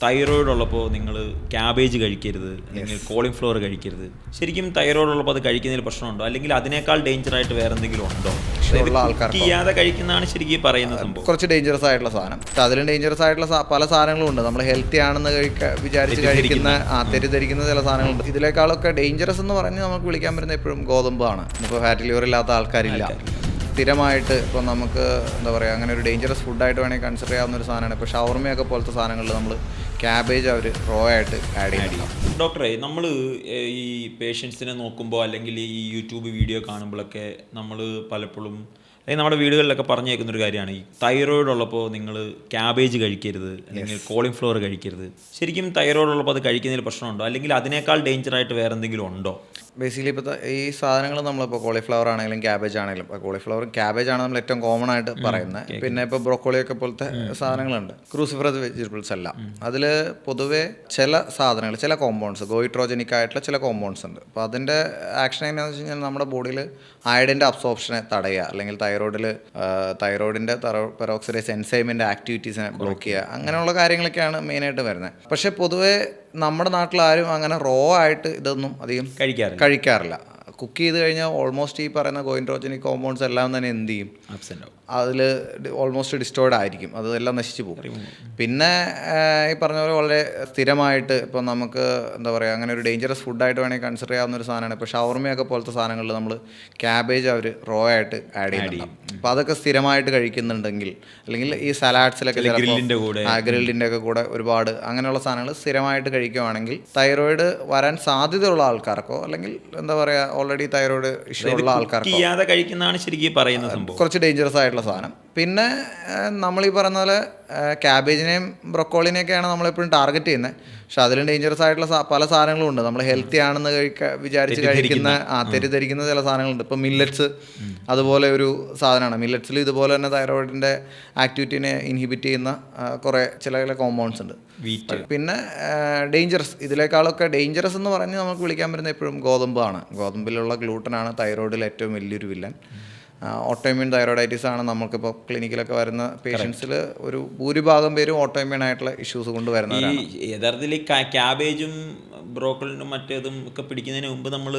Thyroid ഉള്ളപ്പോൾ നിങ്ങൾ cabbage കഴിക്കരുത്, അല്ലെങ്കിൽ കോളിഫ്ലവർ കഴിക്കരുത്. ശരിക്കും തൈറോയിഡ് ഉള്ളപ്പോൾ അത് കഴിക്കുന്നതിൽ പ്രശ്നമുണ്ടോ, അല്ലെങ്കിൽ അതിനേക്കാൾ ഡേഞ്ചർ ആയിട്ട് വേറെ എന്തെങ്കിലും ഉണ്ടോ? ചെയ്യാതെ കഴിക്കുന്നതാണ് ശരിക്കും പറയുന്ന സംഭവം. കുറച്ച് ഡേഞ്ചറസ് ആയിട്ടുള്ള സാധനം. അതിലും ഡേഞ്ചറസ് ആയിട്ടുള്ള പല സാധനങ്ങളും ഉണ്ട്. നമ്മൾ ഹെൽത്തി ആണെന്ന് വിചാരിച്ച് കഴിക്കുന്ന തെറ്റിദ്ധരിക്കുന്ന ചില സാധനങ്ങളുണ്ട്. ഇതിനേക്കാളൊക്കെ ഡേഞ്ചറസ് എന്ന് പറഞ്ഞ് നമുക്ക് വിളിക്കാൻ പറ്റുന്ന എപ്പോഴും ഗോതമ്പാണ്. ഇപ്പോൾ ഫാറ്റി ലിവർ ഇല്ലാത്ത ആൾക്കാരില്ല. സ്ഥിരമായിട്ട് ഇപ്പോൾ നമുക്ക് എന്താ പറയുക, അങ്ങനെ ഒരു ഡേഞ്ചറസ് ഫുഡായിട്ട് വേണമെങ്കിൽ കൺസിഡർ ചെയ്യാവുന്ന ഒരു സാധനമാണ്. ഇപ്പോൾ ഷവർമയൊക്കെ പോലത്തെ സാധനങ്ങളിൽ നമ്മൾ ക്യാബേജ് അവർ റോ ആയിട്ട് ആഡ് ചെയ്യണം. ഡോക്ടറെ, നമ്മൾ ഈ പേഷ്യൻസിനെ നോക്കുമ്പോൾ അല്ലെങ്കിൽ ഈ യൂട്യൂബ് വീഡിയോ കാണുമ്പോഴൊക്കെ നമ്മൾ പലപ്പോഴും അല്ലെങ്കിൽ നമ്മുടെ വീടുകളിലൊക്കെ പറഞ്ഞു കേൾക്കുന്നൊരു കാര്യമാണ്, ഈ തൈറോയിഡ് ഉള്ളപ്പോൾ നിങ്ങൾ ക്യാബേജ് കഴിക്കരുത്, അല്ലെങ്കിൽ കോളിഫ്ലവർ കഴിക്കരുത്. ശരിക്കും തൈറോയിഡ് ഉള്ളപ്പോൾ അത് കഴിക്കുന്നതിൽ പ്രശ്നമുണ്ടോ, അല്ലെങ്കിൽ അതിനേക്കാൾ ഡേഞ്ചർ ആയിട്ട് വേറെ എന്തെങ്കിലും ഉണ്ടോ? ബേസിക്കലി ഇപ്പോൾ ഈ സാധനങ്ങൾ നമ്മളിപ്പോൾ കോളിഫ്ലവർ ആണെങ്കിലും ക്യാബേജ് ആണെങ്കിലും, ഇപ്പോൾ കോളിഫ്ലവറും ക്യാബേജാണ് നമ്മൾ ഏറ്റവും കോമൺ ആയിട്ട് പറയുന്നത്. പിന്നെ ഇപ്പോൾ ബ്രോക്കോളിയൊക്കെ പോലത്തെ സാധനങ്ങളുണ്ട്, ക്രൂസിഫറസ് വെജിറ്റബിൾസ് എല്ലാം. അതിൽ പൊതുവേ ചില സാധനങ്ങൾ, ചില കോമ്പൗണ്ട്സ്, ഗോയിട്രോജനിക് ആയിട്ടുള്ള ചില കോമ്പൗണ്ട്സ് ഉണ്ട്. അപ്പോൾ അതിൻ്റെ ആക്ഷൻ എങ്ങനെയാണെന്ന് വെച്ച് കഴിഞ്ഞാൽ നമ്മുടെ ബോഡിയിൽ അയഡിൻ്റെ അബ്സോർപ്ഷനെ തടയുക, അല്ലെങ്കിൽ തൈറോയിഡിൻ്റെ പെറോക്സിഡേസ് എൻസൈമിൻ്റെ ആക്ടിവിറ്റീസിനെ ബ്ലോക്ക് ചെയ്യുക, അങ്ങനെയുള്ള കാര്യങ്ങളൊക്കെയാണ് മെയിനായിട്ട് വരുന്നത്. പക്ഷേ പൊതുവേ നമ്മുടെ നാട്ടിലാരും അങ്ങനെ റോ ആയിട്ട് ഇതൊന്നും അധികം കഴിക്കാറില്ല. കുക്ക് ചെയ്ത് കഴിഞ്ഞാൽ ഓൾമോസ്റ്റ് ഈ പറയുന്ന ഗോയിൻട്രോജനിക് കോമ്പൗണ്ട്സ് എല്ലാം തന്നെ എന്ത് ചെയ്യും, അതിൽ ഓൾമോസ്റ്റ് ഡിസ്റ്റോർഡ് ആയിരിക്കും, അതെല്ലാം നശിച്ചു പോകും. പിന്നെ ഈ പറഞ്ഞ പോലെ വളരെ സ്ഥിരമായിട്ട് ഇപ്പോൾ നമുക്ക് എന്താ പറയുക, അങ്ങനെ ഒരു ഡേഞ്ചറസ് ഫുഡായിട്ട് വേണമെങ്കിൽ കൺസിഡർ ചെയ്യാവുന്ന ഒരു സാധനമാണ്. ഇപ്പോൾ ഷവർമയൊക്കെ പോലത്തെ സാധനങ്ങളിൽ നമ്മൾ ക്യാബേജ് അവർ റോ ആയിട്ട് ആഡ് ചെയ്യുന്നുണ്ടാവും. അപ്പോൾ അതൊക്കെ സ്ഥിരമായിട്ട് കഴിക്കുന്നുണ്ടെങ്കിൽ, അല്ലെങ്കിൽ ഈ സലാഡ്സിലൊക്കെ ഗ്രിൽഡിൻ്റെ ഒക്കെ കൂടെ ഒരുപാട് അങ്ങനെയുള്ള സാധനങ്ങൾ സ്ഥിരമായിട്ട് കഴിക്കുകയാണെങ്കിൽ തൈറോയിഡ് വരാൻ സാധ്യതയുള്ള ആൾക്കാർക്കോ, അല്ലെങ്കിൽ എന്താ പറയുക ഓൾറെഡി തൈറോയിഡ് ഇഷ്യൂ ഉള്ള ആൾക്കാർക്കോ കഴിക്കുന്നതാണ് ശരിക്കും പറയുന്ന സംഭവം. കുറച്ച് ഡേഞ്ചറസ് ആയിട്ടുള്ള സാധനം. പിന്നെ നമ്മൾ ഈ പറയുന്ന പോലെ ക്യാബേജിനെയും ബ്രൊക്കോളിനെയൊക്കെയാണ് നമ്മളെപ്പോഴും ടാർഗറ്റ് ചെയ്യുന്നത്. പക്ഷെ അതിലും ഡേഞ്ചറസ് ആയിട്ടുള്ള പല സാധനങ്ങളും ഉണ്ട്. നമ്മൾ ഹെൽത്തി ആണെന്ന് വിചാരിച്ച് കഴിക്കുന്ന തെറ്റിദ്ധരിക്കുന്ന ചില സാധനങ്ങളുണ്ട്. ഇപ്പോൾ മില്ലറ്റ്സ് അതുപോലെ ഒരു സാധനമാണ്. മില്ലറ്റ്സിൽ ഇതുപോലെ തന്നെ തൈറോയിഡിൻ്റെ ആക്ടിവിറ്റിനെ ഇൻഹിബിറ്റ് ചെയ്യുന്ന കുറേ ചില കോമ്പൗണ്ട്സ് ഉണ്ട്. പിന്നെ ഡേഞ്ചറസ്, ഇതിനേക്കാളൊക്കെ ഡേഞ്ചറസ് എന്ന് പറഞ്ഞ് നമുക്ക് വിളിക്കാൻ പറ്റുന്ന എപ്പോഴും ഗോതമ്പാണ്. ഗോതമ്പിലുള്ള ഗ്ലൂട്ടനാണ് തൈറോയിഡിൽ ഏറ്റവും വലിയൊരു വില്ലൻ. ഓട്ടോഇമ്യൂൺ തൈറോയിഡൈറ്റിസ് ആണ് നമുക്കിപ്പോൾ ക്ലിനിക്കിലൊക്കെ വരുന്ന പേഷ്യൻസിൽ ഒരു ഭൂരിഭാഗം പേരും ഓട്ടോഇമ്യൂൺ ആയിട്ടുള്ള ഇഷ്യൂസ് കൊണ്ട് വരുന്നവരാണ്. യഥാർത്ഥത്തിൽ ക്യാബേജും ബ്രോക്കോളിനും മറ്റേതും ഒക്കെ പിടിക്കുന്നതിന് മുമ്പ് നമ്മൾ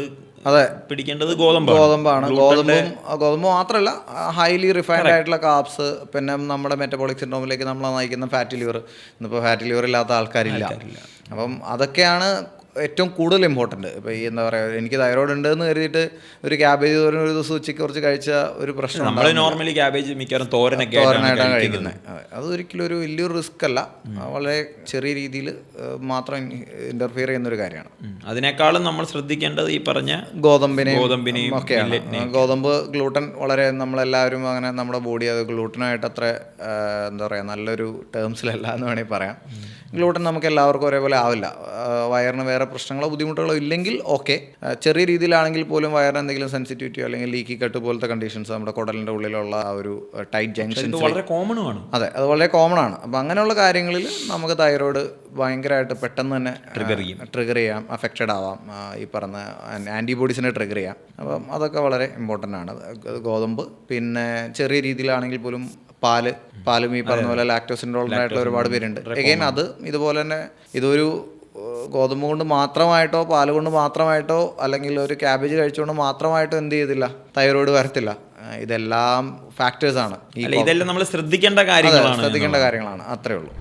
പിടിക്കേണ്ടത് ഗോതമ്പാണ്. ഗോതമ്പ് മാത്രമല്ല, ഹൈലി റിഫൈൻഡ് ആയിട്ടുള്ള കാർബ്സ്, പിന്നെ നമ്മുടെ മെറ്റബോളിക് സിൻഡ്രോമിലേക്ക് നമ്മളെ നയിക്കുന്ന ഫാറ്റി ലിവർ. ഇന്നിപ്പോൾ ഫാറ്റി ലിവർ ഇല്ലാത്ത ആൾക്കാരില്ല. അപ്പം അതൊക്കെയാണ് ഏറ്റവും കൂടുതൽ ഇമ്പോർട്ടൻറ്റ്. ഇപ്പോൾ ഈ എന്താ പറയുക, എനിക്ക് തൈറോയിഡ് ഉണ്ടെന്ന് കരുതിയിട്ട് ഒരു ക്യാബേജ് തോരൻ ഒരു ദിവസം ഉച്ചയ്ക്ക് കുറച്ച് കഴിച്ച ഒരു പ്രശ്നം. നമ്മൾ നോർമലി ക്യാബേജ് മിക്കവാറും തോരനായിട്ടാണ് കഴിക്കുന്നത്. അതൊരിക്കലും ഒരു വലിയൊരു റിസ്ക് അല്ല, വളരെ ചെറിയ രീതിയിൽ മാത്രം ഇൻ്റർഫിയർ ചെയ്യുന്നൊരു കാര്യമാണ്. അതിനേക്കാളും നമ്മൾ ശ്രദ്ധിക്കേണ്ടത് ഈ പറഞ്ഞ ഗോതമ്പിനെയും ഒക്കെയാണ്. ഗോതമ്പ് ഗ്ലൂട്ടൻ വളരെ നമ്മളെല്ലാവരും അങ്ങനെ നമ്മുടെ ബോഡി അത് ഗ്ലൂട്ടനായിട്ട് അത്ര എന്താ പറയുക നല്ലൊരു ടേംസിലല്ല എന്ന് വേണമെങ്കിൽ പറയാം. ഗ്ലൂട്ടൻ നമുക്ക് എല്ലാവർക്കും ഒരേപോലെ ആവില്ല. വയറിന് വേറെ പ്രശ്നങ്ങളോ ബുദ്ധിമുട്ടുകളോ ഇല്ലെങ്കിൽ ഓക്കെ. ചെറിയ രീതിയിലാണെങ്കിൽ പോലും വയറിന് എന്തെങ്കിലും സെൻസിറ്റിവിറ്റിയോ അല്ലെങ്കിൽ ലീക്കി കട്ട് പോലത്തെ കണ്ടീഷൻസ് നമ്മുടെ കുടലിൻ്റെ ഉള്ളിലുള്ള ആ ഒരു ടൈറ്റ് ജംഗ്ഷൻസ് വളരെ കോമൺ ആണ്. അതെ, അത് വളരെ കോമൺ ആണ്. അപ്പോൾ അങ്ങനെയുള്ള കാര്യങ്ങളിൽ നമുക്ക് തൈറോയിഡ് ഭയങ്കരമായിട്ട് പെട്ടെന്ന് തന്നെ ട്രിഗർ ചെയ്യാം, അഫക്റ്റഡ് ആവാം, ഈ പറഞ്ഞ ആൻറ്റിബോഡീസിനെ ട്രിഗർ ചെയ്യാം. അപ്പം അതൊക്കെ വളരെ ഇമ്പോർട്ടൻ്റ് ആണ്. ഗോതമ്പ്, പിന്നെ ചെറിയ രീതിയിലാണെങ്കിൽ പോലും പാലും ഈ പറഞ്ഞ പോലെ ലാക്ടോസ് ഇൻടോളറൻ്റ് ആയിട്ടുള്ള ഒരുപാട് പേരുണ്ട്. എഗെയിൻ അത് ഇതുപോലെ തന്നെ ഇതൊരു ഗോതമ്പ് കൊണ്ട് മാത്രമായിട്ടോ പാല് കൊണ്ട് മാത്രമായിട്ടോ അല്ലെങ്കിൽ ഒരു ക്യാബേജ് കഴിച്ചുകൊണ്ട് മാത്രമായിട്ടോ എന്ത് ചെയ്തില്ല, തൈറോയിഡ് വരത്തില്ല. ഇതെല്ലാം ഫാക്ടേഴ്സാണ്. ഇതെല്ലാം നമ്മൾ ശ്രദ്ധിക്കേണ്ട കാര്യങ്ങളാണ്. അത്രേ ഉള്ളൂ.